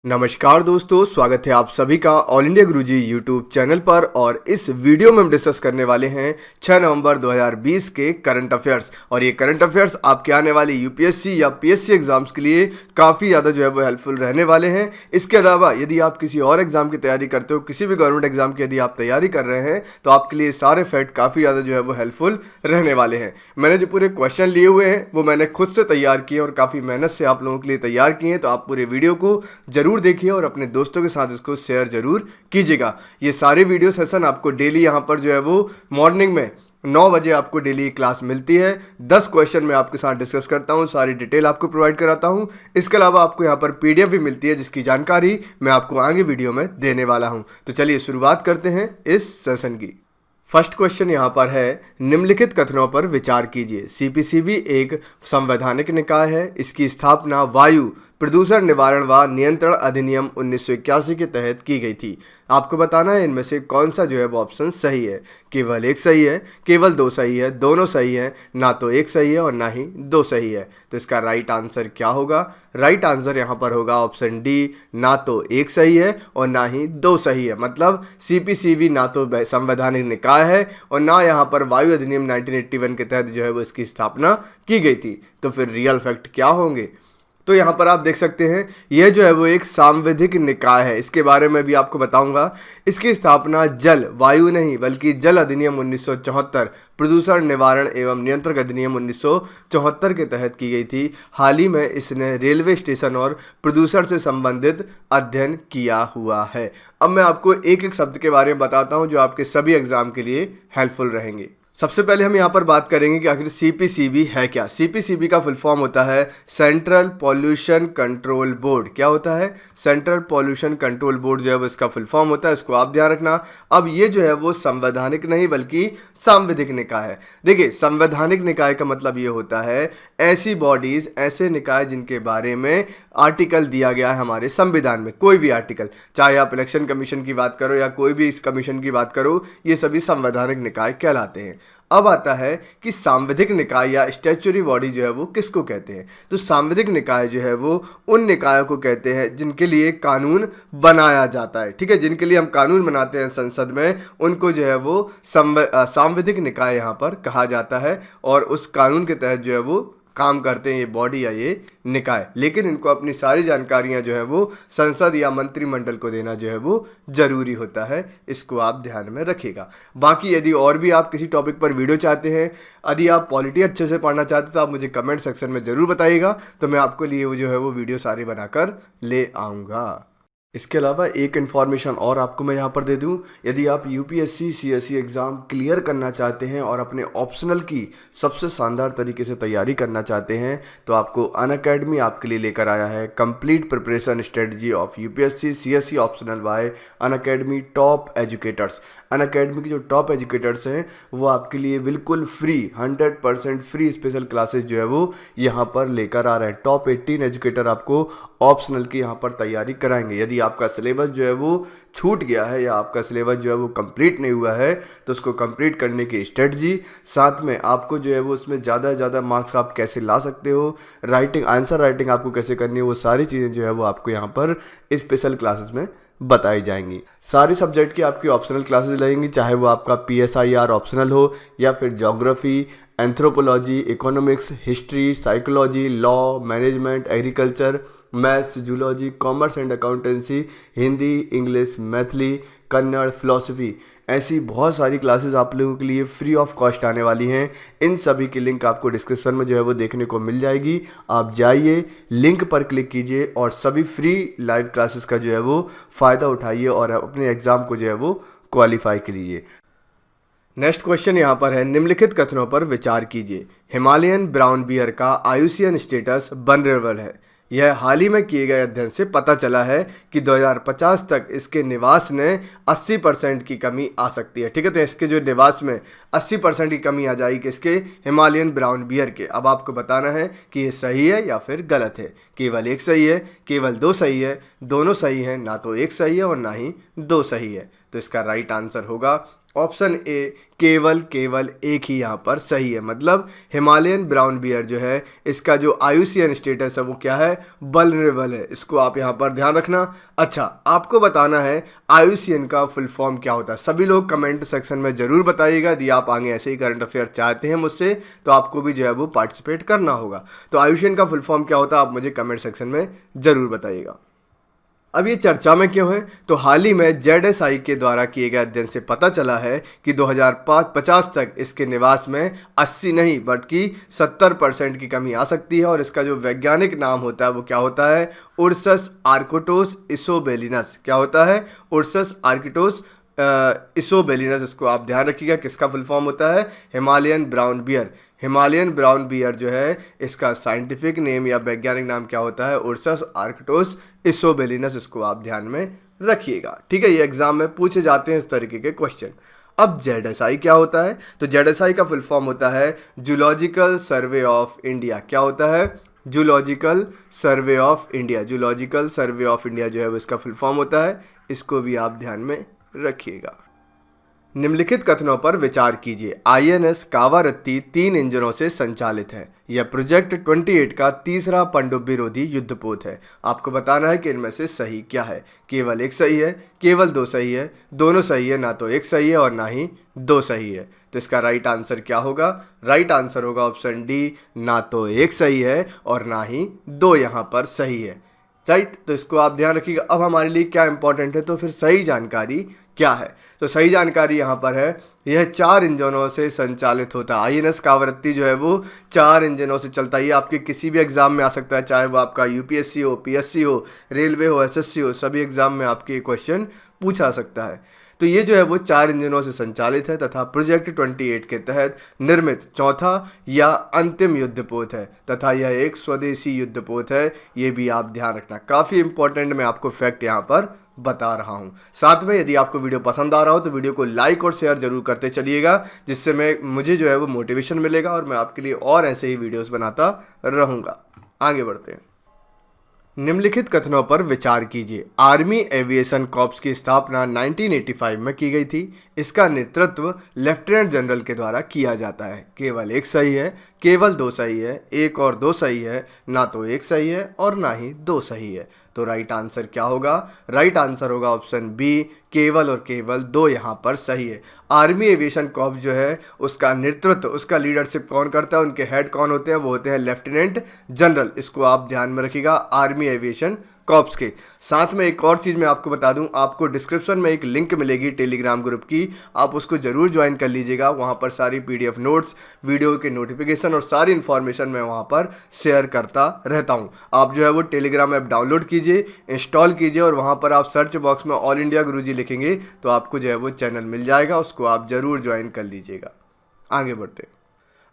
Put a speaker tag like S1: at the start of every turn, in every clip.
S1: नमस्कार दोस्तों, स्वागत है आप सभी का ऑल इंडिया गुरुजी यूट्यूब चैनल पर। और इस वीडियो में हम डिस्कस करने वाले हैं 6 नवंबर 2020 के करंट अफेयर्स। और ये करंट अफेयर्स आपके आने वाले यूपीएससी या पीएससी एग्जाम्स के लिए काफ़ी ज़्यादा जो है वो हेल्पफुल रहने वाले हैं। इसके अलावा यदि आप किसी और एग्जाम की तैयारी करते हो, किसी भी गवर्नमेंट एग्जाम की यदि आप तैयारी कर रहे हैं, तो आपके लिए सारे फैक्ट काफ़ी ज़्यादा जो है वो हेल्पफुल रहने वाले हैं। मैंने जो पूरे क्वेश्चन लिए हुए हैं वो मैंने खुद से तैयार किए और काफ़ी मेहनत से आप लोगों के लिए तैयार किए हैं, तो आप पूरे वीडियो को जरूर देखिए और अपने दोस्तों के साथ इसको शेयर जरूर कीजिएगा। ये सारे वीडियो सेशन आपको डेली यहाँ पर जो है वो मॉर्निंग में 9 बजे आपको डेली क्लास मिलती है। 10 क्वेश्चन मैं आपके साथ डिस्कस करता हूँ, सारी डिटेल आपको प्रोवाइड कराता हूँ। इसके अलावा आपको यहाँ पर पीडीएफ भी मिलती है जिसकी जानकारी मैं आपको आगे वीडियो में देने वाला हूँ। तो चलिए शुरुआत करते हैं इस सेशन की। फर्स्ट क्वेश्चन यहाँ पर है, निम्नलिखित कथनों पर विचार कीजिए। सीपीसीबी एक संवैधानिक निकाय है। इसकी स्थापना वायु प्रदूषण निवारण व नियंत्रण अधिनियम 1981 के तहत की गई थी। आपको बताना है इनमें से कौन सा जो है वो ऑप्शन सही है। केवल एक सही है, केवल दो सही है, दोनों सही है, ना तो एक सही है और ना ही दो सही है। तो इसका राइट आंसर क्या होगा? राइट आंसर यहाँ पर होगा ऑप्शन डी, ना तो एक सही है और ना ही दो सही है। मतलब सीपीसीबी ना तो संवैधानिक निकाय है और ना यहाँ पर वायु अधिनियम 1981 के तहत जो है वो इसकी स्थापना की गई थी। तो फिर रियल फैक्ट क्या होंगे? तो यहाँ पर आप देख सकते हैं यह जो है वो एक सांविधिक निकाय है। इसके बारे में भी आपको बताऊंगा। इसकी स्थापना जल वायु नहीं बल्कि जल अधिनियम 1974 प्रदूषण निवारण एवं नियंत्रण अधिनियम 1974 के तहत की गई थी। हाल ही में इसने रेलवे स्टेशन और प्रदूषण से संबंधित अध्ययन किया हुआ है। अब मैं आपको एक एक शब्द के बारे में बताता हूँ जो आपके सभी एग्जाम के लिए हेल्पफुल रहेंगे। सबसे पहले हम यहाँ पर बात करेंगे कि आखिर सीपीसीबी है क्या। सीपीसीबी का फुल फॉर्म होता है सेंट्रल पॉल्यूशन कंट्रोल बोर्ड। क्या होता है? सेंट्रल पॉल्यूशन कंट्रोल बोर्ड जो है वो इसका फुल फॉर्म होता है। इसको आप ध्यान रखना। अब ये जो है वो संवैधानिक नहीं बल्कि सांविधिक निकाय है। देखिए, संवैधानिक निकाय का मतलब ये होता है ऐसी बॉडीज, ऐसे निकाय जिनके बारे में आर्टिकल दिया गया है हमारे संविधान में। कोई भी आर्टिकल, चाहे आप इलेक्शन कमीशन की बात करो या कोई भी इस कमीशन की बात करो, ये सभी संवैधानिक निकाय कहलाते हैं। अब आता है कि सांविधिक निकाय या स्टैच्यूटरी बॉडी जो है वो किसको कहते हैं। तो सांविधिक निकाय जो है वो उन निकायों को कहते हैं जिनके लिए कानून बनाया जाता है। ठीक है, जिनके लिए हम कानून बनाते हैं संसद में, उनको जो है वो सांविधिक निकाय यहाँ पर कहा जाता है। और उस कानून के तहत जो है वो काम करते हैं ये बॉडी या ये निकाय। लेकिन इनको अपनी सारी जानकारियां जो है वो संसद या मंत्रिमंडल को देना जो है वो जरूरी होता है। इसको आप ध्यान में रखिएगा। बाकी यदि और भी आप किसी टॉपिक पर वीडियो चाहते हैं, यदि आप पॉलिटी अच्छे से पढ़ना चाहते हो, तो आप मुझे कमेंट सेक्शन में ज़रूर बताइएगा। तो मैं आपको लिए वो जो है वो वीडियो सारी बनाकर ले आऊँगा। इसके अलावा एक इन्फॉर्मेशन और आपको मैं यहाँ पर दे दूँ। यदि आप यूपीएससी सीएससी एग्ज़ाम क्लियर करना चाहते हैं और अपने ऑप्शनल की सबसे शानदार तरीके से तैयारी करना चाहते हैं, तो आपको अनअकैडमी आपके लिए लेकर आया है complete preparation strategy of UPSC CSC optional bye Unacademy top educators. Unacademy के जो टॉप एजुकेटर्स हैं वो आपके लिए बिल्कुल फ्री 100% फ्री स्पेशल क्लासेज जो है वो यहाँ पर लेकर आ रहे हैं। टॉप 18 एजुकेटर आपको ऑप्शनल की यहाँ पर तैयारी कराएंगे। यदि आपका सिलेबस जो है वो छूट गया है या आपका सिलेबस जो है वो कंप्लीट नहीं हुआ है, तो उसको कंप्लीट करने की स्ट्रेटजी, साथ में आपको जो है वो उसमें ज़्यादा से ज़्यादा मार्क्स आप कैसे ला सकते हो, राइटिंग, आंसर राइटिंग आपको कैसे करनी है, वो सारी चीज़ें जो है वो आपको यहाँ पर स्पेशल क्लासेस में बताई जाएंगी। सारी सब्जेक्ट की आपकी ऑप्शनल क्लासेस लगेंगी, चाहे वो आपका पीएसआईआर ऑप्शनल हो या फिर geography, anthropology, economics, history, psychology, law, management, agriculture, maths, zoology, commerce and accountancy, Hindi, English, Maithili, Kannada, philosophy. ऐसी बहुत सारी क्लासेस आप लोगों के लिए फ्री ऑफ कॉस्ट आने वाली हैं। इन सभी की लिंक आपको डिस्क्रिप्शन में जो है वो देखने को मिल जाएगी। आप जाइए, लिंक पर क्लिक कीजिए और सभी फ्री लाइव क्लासेस का जो है वो फ़ायदा उठाइए और अपने एग्ज़ाम को जो है वो क्वालिफाई कीजिए। नेक्स्ट क्वेश्चन यहाँ पर है, निम्नलिखित कथनों पर विचार कीजिए। हिमालयन ब्राउन बियर का आयुसीएन स्टेटस वल्नरेबल है। यह हाल ही में किए गए अध्ययन से पता चला है कि 2050 तक इसके निवास ने 80% की कमी आ सकती है। ठीक है, तो इसके जो निवास में 80% की कमी आ जाएगी किसके? हिमालयन ब्राउन बियर के। अब आपको बताना है कि ये सही है या फिर गलत है। केवल एक सही है, केवल दो सही है, दोनों सही हैं, ना तो एक सही है और ना ही दो सही है। तो इसका राइट आंसर होगा ऑप्शन ए, केवल एक ही यहाँ पर सही है। मतलब हिमालयन ब्राउन बियर जो है इसका जो IUCN स्टेटस है वो क्या है, वल्नरेबल है। इसको आप यहाँ पर ध्यान रखना। अच्छा, आपको बताना है IUCN का फुल फॉर्म क्या होता है। सभी लोग कमेंट सेक्शन में ज़रूर बताइएगा। यदि आप आगे ऐसे ही करंट अफेयर चाहते हैं मुझसे तो आपको भी जो है वो पार्टिसिपेट करना होगा। तो IUCN का फुल फॉर्म क्या होता है आप मुझे कमेंट सेक्शन में ज़रूर बताइएगा। अब ये चर्चा में क्यों है, तो हाल ही में ZSI के द्वारा किए गए अध्ययन से पता चला है कि 2050 तक इसके निवास में 80 नहीं बल्कि 70% की कमी आ सकती है। और इसका जो वैज्ञानिक नाम होता है वो क्या होता है, उर्सस आर्क्टोस इसोबेलिनस। क्या होता है, उर्सस आर्क्टोस इसोबेलिनस। इसको आप ध्यान रखिएगा, किसका फुल फॉर्म होता है, Himalayan brown bear. Himalayan brown bear जो है इसका साइंटिफिक नेम या वैज्ञानिक नाम क्या होता है, उर्सस आर्क्टोस इसोबेलिनस। इसको आप ध्यान में रखिएगा, ठीक है। ये एग्जाम में पूछे जाते हैं इस तरीके के क्वेश्चन। अब ZSI क्या होता है, तो ZSI का फुल फॉर्म होता है जूलॉजिकल सर्वे ऑफ इंडिया। क्या होता है, zoological survey of India. Zoological survey of India जो है वो इसका फुल फॉर्म होता है। इसको भी आप ध्यान में रखिएगा। निम्नलिखित कथनों पर विचार कीजिए। INS कावारत्ती 3 इंजनों से संचालित है। यह प्रोजेक्ट 28 का तीसरा पनडुब्बी रोधी युद्धपोत है। आपको बताना है कि इनमें से सही क्या है। केवल एक सही है, केवल दो सही है, दोनों सही है, ना तो एक सही है और ना ही दो सही है। तो इसका राइट आंसर क्या होगा, राइट आंसर होगा ऑप्शन डी, ना तो एक सही है और ना ही दो यहाँ पर सही है। राइट, तो इसको आप ध्यान रखिएगा। अब हमारे लिए क्या इंपॉर्टेंट है, तो फिर सही जानकारी क्या है, तो सही जानकारी यहाँ पर है यह 4 इंजनों से संचालित होता है। INS कावरत्ती जो है वो 4 इंजनों से चलता है। ये आपके किसी भी एग्जाम में आ सकता है, चाहे वो आपका UPSC हो, PSC हो, रेलवे हो, SSC हो, सभी एग्जाम में आपके क्वेश्चन पूछा सकता है। तो ये जो है वो 4 इंजनों से संचालित है तथा प्रोजेक्ट 28 के तहत निर्मित चौथा या अंतिम युद्धपोत है तथा यह एक स्वदेशी युद्धपोत है। ये भी आप ध्यान रखना, काफ़ी इंपॉर्टेंट मैं आपको फैक्ट यहाँ पर बता रहा हूँ। साथ में यदि आपको वीडियो पसंद आ रहा हो तो वीडियो को लाइक और शेयर जरूर करते चलिएगा, जिससे मुझे जो है वो मोटिवेशन मिलेगा और मैं आपके लिए और ऐसे ही वीडियोस बनाता रहूँगा। आगे बढ़ते हैं। निम्नलिखित कथनों पर विचार कीजिए। आर्मी एविएशन कॉर्प्स की स्थापना 1985 में की गई थी। इसका नेतृत्व लेफ्टिनेंट जनरल के द्वारा किया जाता है। केवल एक सही है, केवल दो सही है, एक और दो सही है, ना तो एक सही है और ना ही दो सही है। तो राइट आंसर क्या होगा, राइट आंसर होगा ऑप्शन बी, केवल और केवल दो यहाँ पर सही है। आर्मी एविएशन कॉर्प्स जो है उसका नेतृत्व, उसका लीडरशिप कौन करता है, उनके हेड कौन होते हैं, वो होते हैं लेफ्टिनेंट जनरल। इसको आप ध्यान में रखिएगा, आर्मी एविएशन कॉर्प्स के। साथ में एक और चीज़ मैं आपको बता दूं, आपको डिस्क्रिप्शन में एक लिंक मिलेगी टेलीग्राम ग्रुप की, आप उसको ज़रूर ज्वाइन कर लीजिएगा। वहां पर सारी PDF नोट्स, वीडियो के नोटिफिकेशन और सारी इन्फॉर्मेशन मैं वहां पर शेयर करता रहता हूं। आप जो है वो टेलीग्राम ऐप डाउनलोड कीजिए, इंस्टॉल कीजिए और वहां पर आप सर्च बॉक्स में ऑल इंडिया गुरुजी लिखेंगे तो आपको जो है वो चैनल मिल जाएगा, उसको आप ज़रूर ज्वाइन कर लीजिएगा। आगे बढ़ते हैं।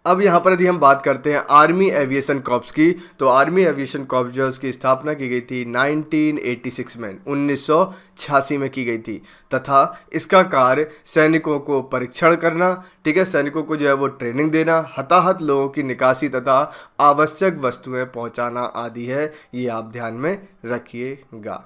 S1: अब यहाँ पर यदि हम बात करते हैं आर्मी एविएशन कॉर्प्स की, तो आर्मी एविएशन कॉर्प्स जो है उसकी स्थापना की गई थी 1986 में, 1986 में की गई थी तथा इसका कार्य सैनिकों को परीक्षण करना, ठीक है, सैनिकों को जो है वो ट्रेनिंग देना, हताहत लोगों की निकासी तथा आवश्यक वस्तुएं पहुंचाना आदि है। ये आप ध्यान में रखिएगा।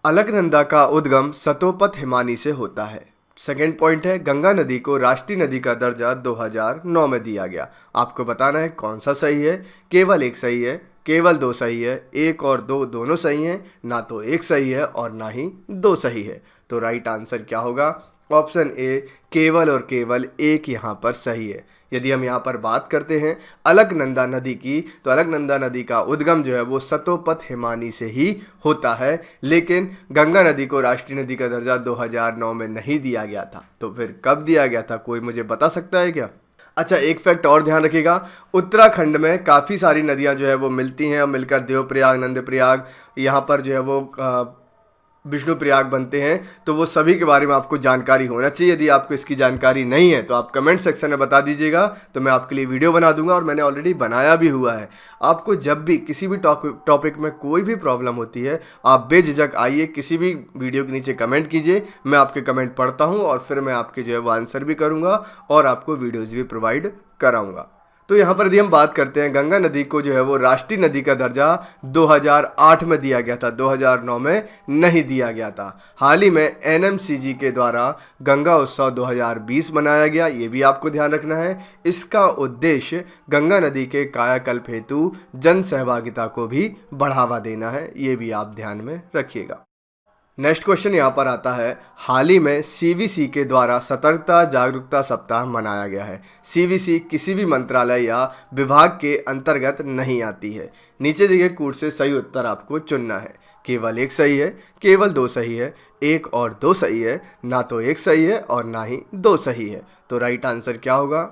S1: अलकनंदा का उद्गम सतोपथ हिमानी से होता है। सेकेंड पॉइंट है, गंगा नदी को राष्ट्रीय नदी का दर्जा 2009 में दिया गया। आपको बताना है कौन सा सही है। केवल एक सही है, केवल दो सही है, एक और दो दोनों सही हैं, ना तो एक सही है और ना ही दो सही है। तो राइट आंसर क्या होगा, ऑप्शन ए, केवल और केवल एक यहाँ पर सही है। यदि हम यहाँ पर बात करते हैं अलकनंदा नदी की, तो अलकनंदा नदी का उद्गम जो है वो सतोपथ हिमानी से ही होता है, लेकिन गंगा नदी को राष्ट्रीय नदी का दर्जा 2009 में नहीं दिया गया था। तो फिर कब दिया गया था, कोई मुझे बता सकता है क्या? अच्छा, एक फैक्ट और ध्यान रखिएगा, उत्तराखंड में काफ़ी सारी नदियाँ जो है वो मिलती हैं और मिलकर देवप्रयाग, नंदप्रयाग, यहाँ पर जो है वो विष्णु प्रयाग बनते हैं। तो वो सभी के बारे में आपको जानकारी होना चाहिए। यदि आपको इसकी जानकारी नहीं है तो आप कमेंट सेक्शन में बता दीजिएगा, तो मैं आपके लिए वीडियो बना दूंगा और मैंने ऑलरेडी बनाया भी हुआ है। आपको जब भी किसी भी टॉपिक में कोई भी प्रॉब्लम होती है, आप बेझिझक आइए, किसी भी वीडियो के नीचे कमेंट कीजिए, मैं आपके कमेंट पढ़ता हूँ और फिर मैं आपके जो है वो आंसर भी करूँगा और आपको वीडियोज़ भी प्रोवाइड कराऊँगा। तो यहाँ पर यदि हम बात करते हैं, गंगा नदी को जो है वो राष्ट्रीय नदी का दर्जा 2008 में दिया गया था, 2009 में नहीं दिया गया था। हाल ही में एनएमसीजी के द्वारा गंगा उत्सव 2020 मनाया गया, ये भी आपको ध्यान रखना है। इसका उद्देश्य गंगा नदी के कायाकल्प हेतु जन सहभागिता को भी बढ़ावा देना है, ये भी आप ध्यान में रखिएगा। नेक्स्ट क्वेश्चन यहाँ पर आता है, हाल ही में सीवीसी के द्वारा सतर्कता जागरूकता सप्ताह मनाया गया है। सीवीसी किसी भी मंत्रालय या विभाग के अंतर्गत नहीं आती है। नीचे दिए कूट से सही उत्तर आपको चुनना है। केवल एक सही है, केवल दो सही है, एक और दो सही है, ना तो एक सही है और ना ही दो सही है। तो राइट आंसर क्या होगा?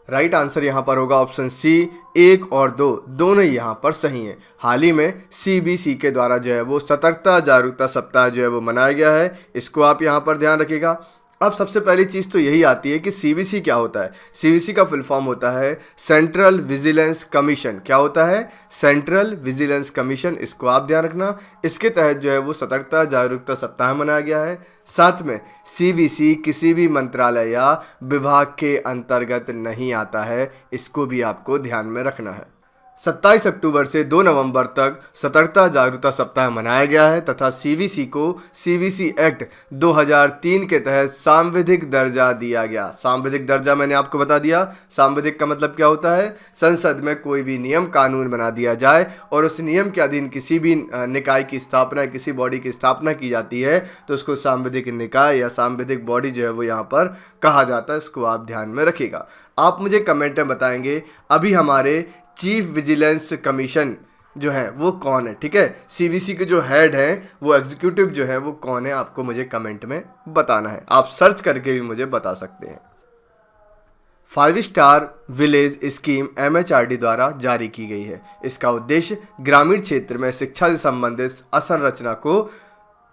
S1: राइट आंसर यहाँ पर होगा ऑप्शन सी, एक और दो दोनों ही यहाँ पर सही हैं। हाल ही में सीबीसी के द्वारा जो है वो सतर्कता जागरूकता सप्ताह जो है वो मनाया गया है, इसको आप यहाँ पर ध्यान रखिएगा। अब सबसे पहली चीज़ तो यही आती है कि सीवीसी क्या होता है। सीवीसी का फुल फॉर्म होता है सेंट्रल विजिलेंस कमीशन। क्या होता है? सेंट्रल विजिलेंस कमीशन, इसको आप ध्यान रखना। इसके तहत जो है वो सतर्कता जागरूकता सप्ताह मनाया गया है। साथ में सीवीसी किसी भी मंत्रालय या विभाग के अंतर्गत नहीं आता है, इसको भी आपको ध्यान में रखना है। 27 अक्टूबर से 2 नवंबर तक सतर्कता जागरूकता सप्ताह मनाया गया है तथा सीवीसी को सीवीसी एक्ट 2003 के तहत सांविधिक दर्जा दिया गया। सांविधिक दर्जा मैंने आपको बता दिया। सांविधिक का मतलब क्या होता है? संसद में कोई भी नियम कानून बना दिया जाए और उस नियम के अधीन किसी भी निकाय की स्थापना, किसी बॉडी की स्थापना की जाती है तो उसको सांविधिक निकाय या सांविधिक बॉडी जो है वो यहाँ पर कहा जाता है। इसको आप ध्यान में रखिएगा। आप मुझे कमेंट में बताएंगे अभी हमारे चीफ विजिलेंस कमीशन जो है वो कौन है। ठीक है, सीवीसी के जो हेड हैं वो एग्जीक्यूटिव जो है वो कौन है, आपको मुझे कमेंट में बताना है। आप सर्च करके भी मुझे बता सकते हैं। 5 स्टार विलेज स्कीम एमएचआरडी द्वारा जारी की गई है। इसका उद्देश्य ग्रामीण क्षेत्र में शिक्षा से संबंधित अवसंरचना को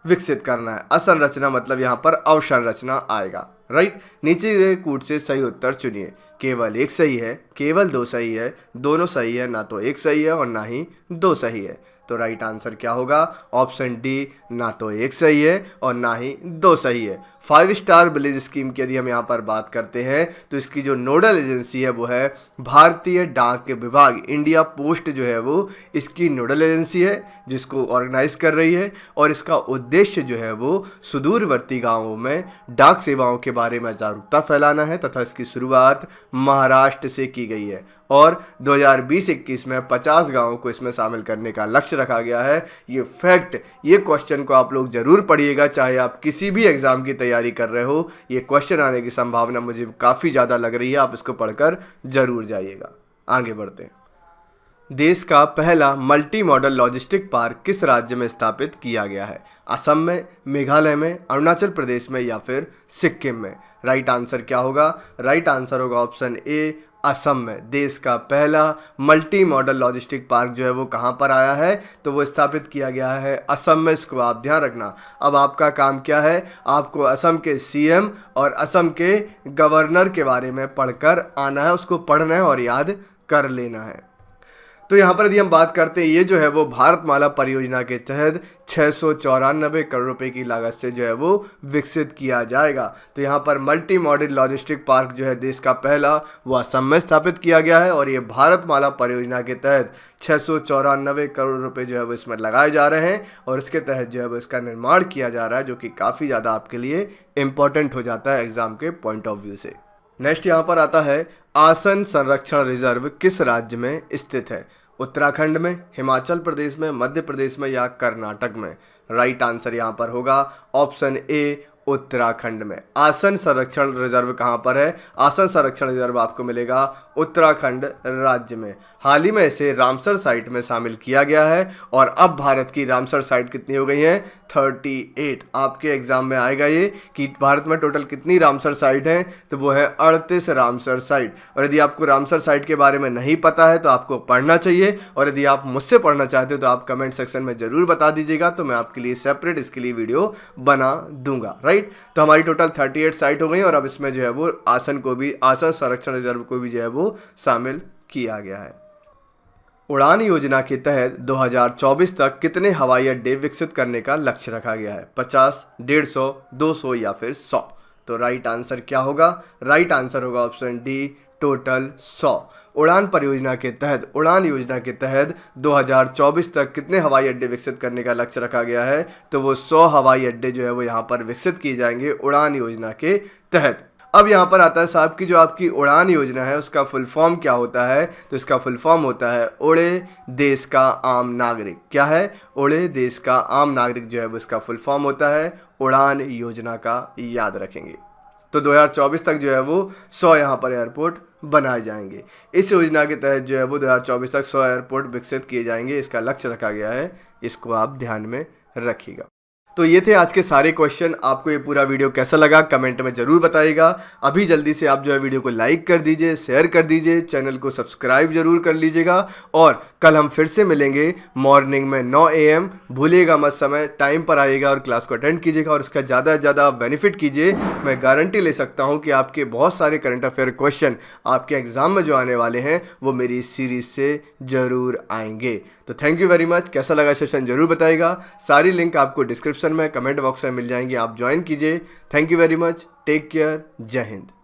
S1: विकसित करना है। असंरचना मतलब यहाँ पर अवसंरचना आएगा। राइट, नीचे कूट से सही उत्तर चुनिए। केवल एक सही है, केवल दो सही है, दोनों सही है, ना तो एक सही है और ना ही दो सही है। तो राइट आंसर क्या होगा? ऑप्शन डी, ना तो एक सही है और ना ही दो सही है। 5 स्टार विलेज स्कीम की यदि हम यहाँ पर बात करते हैं तो इसकी जो नोडल एजेंसी है वो है भारतीय डाक विभाग। इंडिया पोस्ट जो है वो इसकी नोडल एजेंसी है जिसको ऑर्गेनाइज कर रही है और इसका उद्देश्य जो है वो सुदूरवर्ती गाँवों में डाक सेवाओं के बारे में जागरूकता फैलाना है तथा इसकी शुरुआत महाराष्ट्र से की गई है और 2020-21 में 50 गाँवों को इसमें शामिल करने का लक्ष्य रखा गया है। ये फैक्ट, ये क्वेश्चन को आप लोग जरूर पढ़िएगा, चाहे आप किसी भी एग्जाम की तैयारी कर रहे हो। ये क्वेश्चन आने की संभावना मुझे काफ़ी ज़्यादा लग रही है, आप इसको पढ़कर जरूर जाइएगा। आगे बढ़ते हैं। देश का पहला मल्टी मॉडल लॉजिस्टिक पार्क किस राज्य में स्थापित किया गया है? असम में, मेघालय में, अरुणाचल प्रदेश में या फिर सिक्किम में? राइट आंसर क्या होगा? राइट आंसर होगा ऑप्शन ए, असम में। देश का पहला मल्टी मॉडल लॉजिस्टिक पार्क जो है वो कहाँ पर आया है? तो वो स्थापित किया गया है असम में। इसको आप ध्यान रखना। अब आपका काम क्या है? आपको असम के सीएम और असम के गवर्नर के बारे में पढ़कर आना है, उसको पढ़ना है और याद कर लेना है। तो यहाँ पर यदि हम बात करते हैं, ये जो है वो भारतमाला परियोजना के तहत 694 करोड़ रुपए की लागत से जो है वो विकसित किया जाएगा। तो यहाँ पर मल्टी मॉडल लॉजिस्टिक पार्क जो है देश का पहला वो असम में स्थापित किया गया है और ये भारतमाला परियोजना के तहत 694 करोड़ रुपए जो है वो इसमें लगाए जा रहे हैं और इसके तहत जो है वो इसका निर्माण किया जा रहा है, जो कि काफ़ी ज़्यादा आपके लिए इम्पोर्टेंट हो जाता है एग्जाम के पॉइंट ऑफ व्यू से। नेक्स्ट यहाँ पर आता है, आसन संरक्षण रिजर्व किस राज्य में स्थित है? उत्तराखंड में, हिमाचल प्रदेश में, मध्य प्रदेश में या कर्नाटक में? राइट आंसर यहाँ पर होगा ऑप्शन ए, उत्तराखंड में। आसन संरक्षण रिजर्व कहाँ पर है? आसन संरक्षण रिजर्व आपको मिलेगा उत्तराखंड राज्य में। हाल ही में इसे रामसर साइट में शामिल किया गया है और अब भारत की रामसर साइट कितनी हो गई हैं? 38। आपके एग्जाम में आएगा ये कि भारत में टोटल कितनी रामसर साइट हैं, तो वो है 38 रामसर साइट। और यदि आपको रामसर साइट के बारे में नहीं पता है तो आपको पढ़ना चाहिए, और यदि आप मुझसे पढ़ना चाहते हो तो आप कमेंट सेक्शन में ज़रूर बता दीजिएगा, तो मैं आपके लिए सेपरेट इसके लिए वीडियो बना दूंगा। राइट, तो हमारी टोटल 38 साइट हो गई और अब इसमें जो है वो आसन संरक्षण रिजर्व को भी जो है वो शामिल किया गया है। उड़ान योजना के तहत 2024 तक कितने हवाई अड्डे विकसित करने का लक्ष्य रखा गया है? 50, 150, 200 या फिर 100? तो राइट आंसर क्या होगा? राइट आंसर होगा ऑप्शन डी, टोटल 100। उड़ान परियोजना के तहत, उड़ान योजना के तहत 2024 तक कितने हवाई अड्डे विकसित करने का लक्ष्य रखा गया है? तो वो 100 हवाई अड्डे जो है वो यहाँ पर विकसित किए जाएंगे उड़ान योजना के तहत। अब यहाँ पर आता है साहब कि जो आपकी उड़ान योजना है उसका फुल फॉर्म क्या होता है? तो इसका फुल फॉर्म होता है उड़े देश का आम नागरिक। क्या है? उड़े देश का आम नागरिक जो है वो इसका फुल फॉर्म होता है उड़ान योजना का, याद रखेंगे। तो 2024 तक जो है वो 100 यहाँ पर एयरपोर्ट बनाए जाएंगे। इस योजना के तहत जो है वो 2024 तक 100 एयरपोर्ट विकसित किए जाएंगे, इसका लक्ष्य रखा गया है। इसको आप ध्यान में रखिएगा। तो ये थे आज के सारे क्वेश्चन। आपको ये पूरा वीडियो कैसा लगा कमेंट में ज़रूर बताइएगा। अभी जल्दी से आप जो है वीडियो को लाइक कर दीजिए, शेयर कर दीजिए, चैनल को सब्सक्राइब जरूर कर लीजिएगा। और कल हम फिर से मिलेंगे मॉर्निंग में 9 AM। भूलिएगा मत, समय टाइम पर आइएगा और क्लास को अटेंड कीजिएगा और इसका ज़्यादा से ज़्यादा बेनिफिट कीजिए। मैं गारंटी ले सकता हूँ कि आपके बहुत सारे करंट अफेयर क्वेश्चन आपके एग्ज़ाम में जो आने वाले हैं वो मेरी इस सीरीज़ से ज़रूर आएंगे। तो थैंक यू वेरी मच। कैसा लगा सेशन जरूर बताइएगा। सारी लिंक आपको डिस्क्रिप्शन में, कमेंट बॉक्स में मिल जाएंगी, आप ज्वाइन कीजिए। Thank you very much. Take care. जय हिंद।